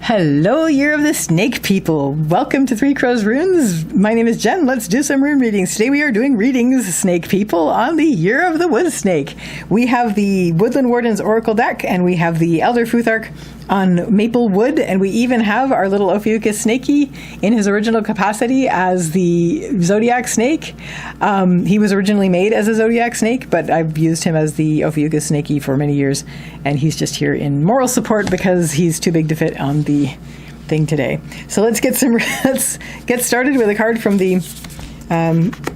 Hello, Year of the Snake people. Welcome to Three Crows Runes. My name is Jen. Let's do some rune readings. Today we are doing readings, Snake people, on the Year of the Wood Snake. We have the Woodland Wardens Oracle Deck, and we have the Elder Futhark on maple wood, and we even have our little Ophiuchus Snakey in his original capacity as the Zodiac Snake. He was originally made as a Zodiac Snake, but I've used him as the Ophiuchus Snakey for many years, and he's just here in moral support because he's too big to fit on the thing today. So let's get started with a card from the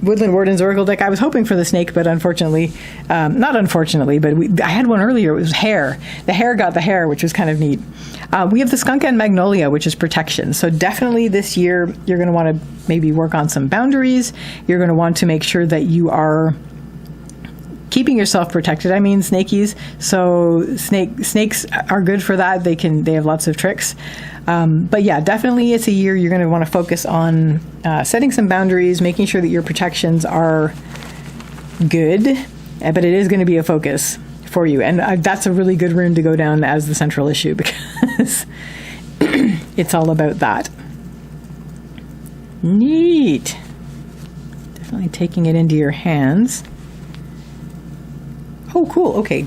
Woodland Wardens Oracle Deck. I was hoping for the snake, but unfortunately, not unfortunately, but I had one earlier. It was hare. The hare got the hare, which was kind of neat. We have the skunk and magnolia, which is protection. So definitely this year, you're going to want to maybe work on some boundaries. You're going to want to make sure that you are keeping yourself protected. I mean, snakies. So snakes are good for that. They have lots of tricks. But yeah, definitely it's a year you're going to want to focus on setting some boundaries, making sure that your protections are good, but it is going to be a focus for you. And that's a really good rune to go down as the central issue because it's all about that. Neat. Definitely taking it into your hands. Oh, cool. Okay.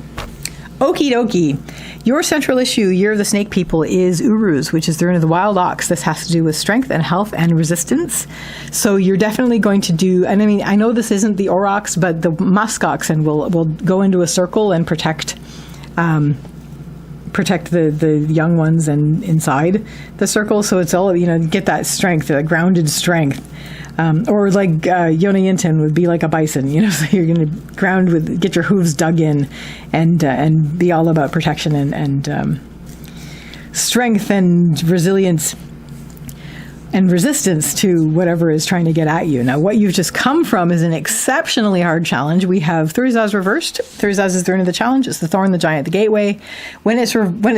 Okie dokie. Your central issue, Year of the Snake people, is Uruz, which is the rune of the wild ox. This has to do with strength and health and resistance. So you're definitely going to do, and I mean, I know this isn't the aurochs, but the musk oxen will go into a circle and protect the young ones and inside the circle. So it's all, get that strength, that grounded strength. Or like Yona Yinton would be like a bison, so you're going to get your hooves dug in and be all about protection and strength and resilience and resistance to whatever is trying to get at you. Now, what you've just come from is an exceptionally hard challenge. We have Thurizaz reversed. Thurizaz is the rune of the challenge. It's the thorn, the giant, the gateway. When it's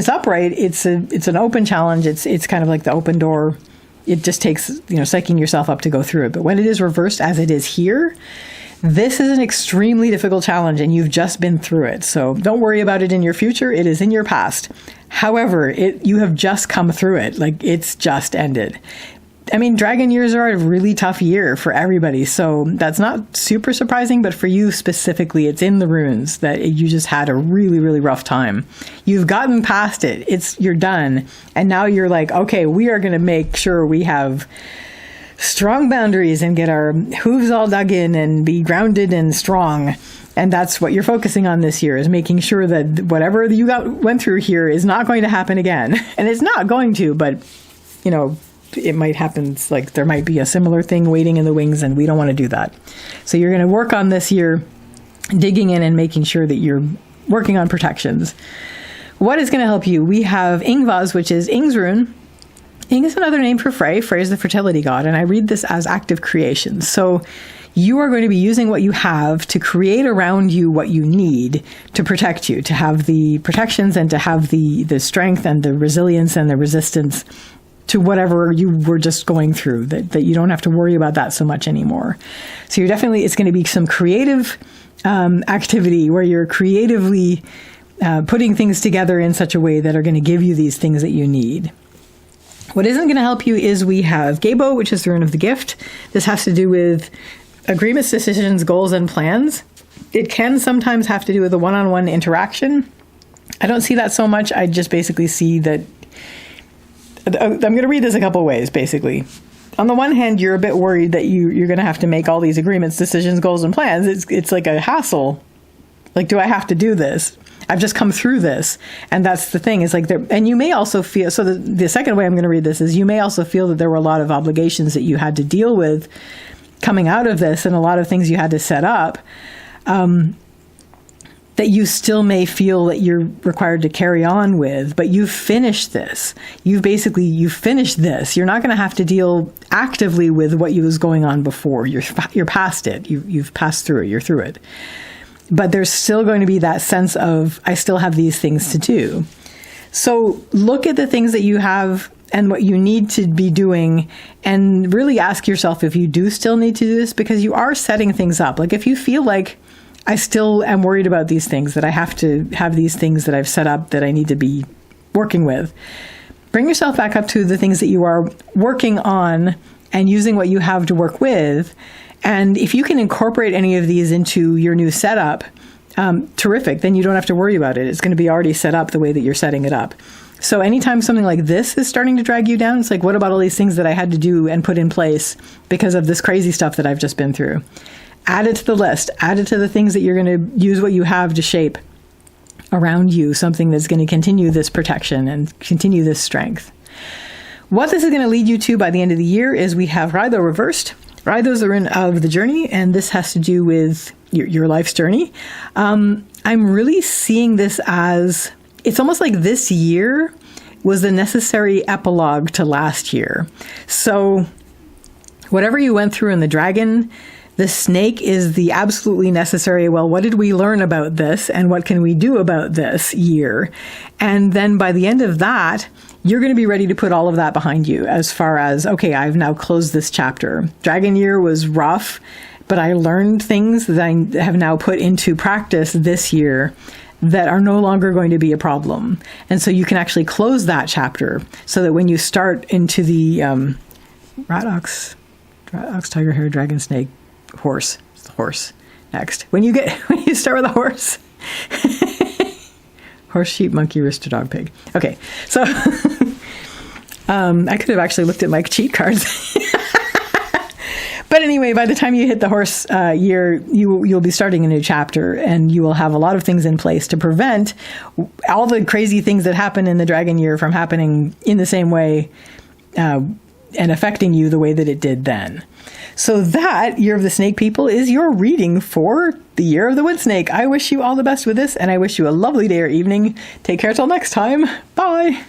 upright, it's an open challenge. It's kind of like the open door. It just takes, psyching yourself up to go through it. But when it is reversed as it is here, this is an extremely difficult challenge and you've just been through it. So don't worry about it in your future. It is in your past. However, you have just come through it. Like it's just ended. I mean, dragon years are a really tough year for everybody. So that's not super surprising, but for you specifically, it's in the runes that you just had a really, really rough time. You've gotten past it. You're done. And now you're like, okay, we are going to make sure we have strong boundaries and get our hooves all dug in and be grounded and strong. And that's what you're focusing on this year, is making sure that whatever you went through here is not going to happen again. And it's not going to, but, it might happen, like there might be a similar thing waiting in the wings, and we don't want to do that. So you're going to work on this year, digging in and making sure that you're working on protections. What is going to help you? We have Ingvaz, which is Ing's rune. Ing is another name for Frey. Frey is the fertility god, and I read this as active creation. So you are going to be using what you have to create around you what you need to protect you, to have the protections and to have the strength and the resilience and the resistance to whatever you were just going through, that you don't have to worry about that so much anymore. So it's going to be some creative activity where you're creatively putting things together in such a way that are going to give you these things that you need. What isn't going to help you is we have Gabo, which is the rune of the gift. This has to do with agreements, decisions, goals, and plans. It can sometimes have to do with a one-on-one interaction. I don't see that so much. I just basically see that I'm going to read this a couple ways, basically. On the one hand, you're a bit worried that you're going to have to make all these agreements, decisions, goals, and plans. It's like a hassle. Like, do I have to do this? I've just come through this. And that's the thing. Is like, and you may also feel, so the second way I'm going to read this is you may also feel that there were a lot of obligations that you had to deal with coming out of this and a lot of things you had to set up. That you still may feel that you're required to carry on with, but you've finished this. You've finished this. You're not going to have to deal actively with what was going on before. You're past it. You've passed through it. You're through it. But there's still going to be that sense of, I still have these things to do. So look at the things that you have and what you need to be doing and really ask yourself if you do still need to do this, because you are setting things up. Like if you feel like, I still am worried about these things, that I have to have these things that I've set up that I need to be working with. bring yourself back up to the things that you are working on and using what you have to work with. And if you can incorporate any of these into your new setup, terrific. Then you don't have to worry about it. It's going to be already set up the way that you're setting it up. So anytime something like this is starting to drag you down, it's like, what about all these things that I had to do and put in place because of this crazy stuff that I've just been through? Add it to the list. Add it to the things that you're going to use what you have to shape around you, something that's going to continue this protection and continue this strength. What this is going to lead you to by the end of the year is we have Raido reversed. Raido's the rune of the journey, and this has to do with your life's journey. I'm really seeing this as, it's almost like this year was the necessary epilogue to last year. So whatever you went through in the dragon, the snake is the absolutely necessary, well, what did we learn about this and what can we do about this year? And then by the end of that, you're going to be ready to put all of that behind you as far as, okay, I've now closed this chapter. Dragon year was rough, but I learned things that I have now put into practice this year that are no longer going to be a problem. And so you can actually close that chapter so that when you start into the rat ox, tiger, hare, dragon, snake, horse. It's the horse next. When you start with a horse, horse, sheep, monkey, rooster, dog, pig. Okay, so I could have actually looked at my cheat cards. But anyway, by the time you hit the horse year, you'll be starting a new chapter, and you will have a lot of things in place to prevent all the crazy things that happen in the dragon year from happening in the same way and affecting you the way that it did then. So that Year of the Snake, people, is your reading for the Year of the Wood Snake. I wish you all the best with this, and I wish you a lovely day or evening. Take care till next time. Bye.